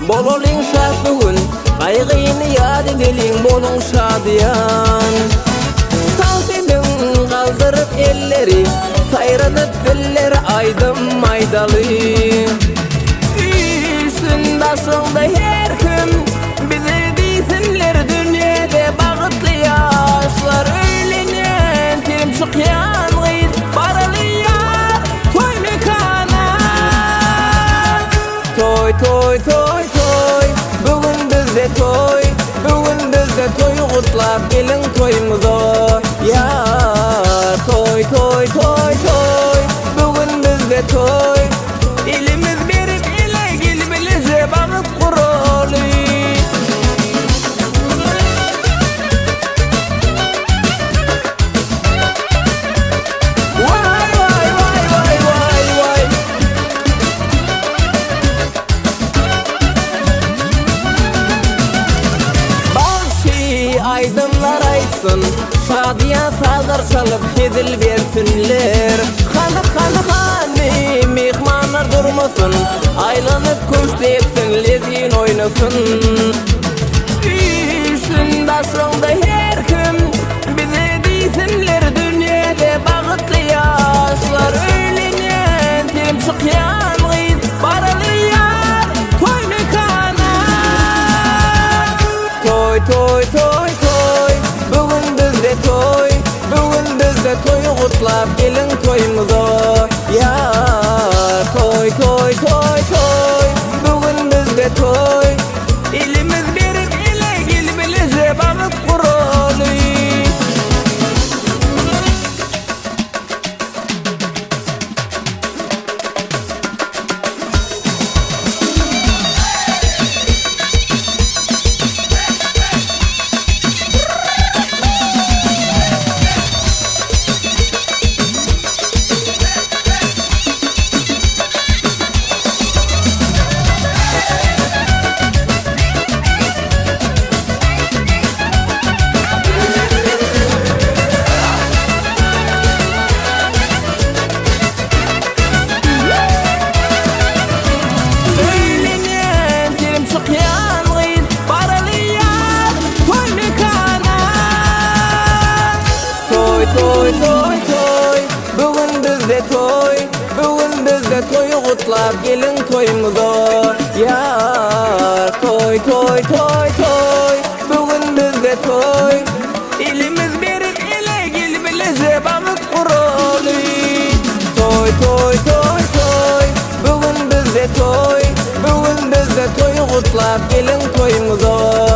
Bololin şad bugün Kaygıyını yad edelim bolun şadiyan Tavsidin kaldırıp elleri Sayradıp dilleri aydım maydalı Üstün başında her kim Bize deysinler dünyada bağıtlı yaşlar Öylenen film çıkyan gıyız Baralı yar toy mekana Toy toy toy toy Bugün bizde toy Bugün bizde toy kutlap gelin toyumuza Ya toy toy toy toy Bugün bizde toy Elimiz berip ele gel bilece bağıt kuralı Vay vay vay vay vay vay Bahşi aydınlar aysın Şadiya saldır çalıp hedil versinler Hanı hanı hani mihmanlar durmasın Aylanıp köşte etsin lezgin oynasın Üstün başında her kim Bize deysinler dünyada bağıtlı yaşlar Öylenen film çıkyan gıyız Baralı yar toy mekana Toy toy toy toy Bugün bizde toy Bugün bizde toy kutlap gelin toyumuza Ya toy toy toy toy Bugün bizde toy Elimiz berip ele gel bilece bağıt kuralı Öylenen film çıkyan gıyız Baralı yar toy mekana Toy toy toy toy Bugün bizde toy Bugün bizde toy kutlap gelin toyumuza Ya toy toy toy toy Bugün bizde toy Elimiz berip ele gel bilece bağıt kuralı Toy toy toy toy Bugün bizde toy Bugün bizde toy kutlap gelin toyumuza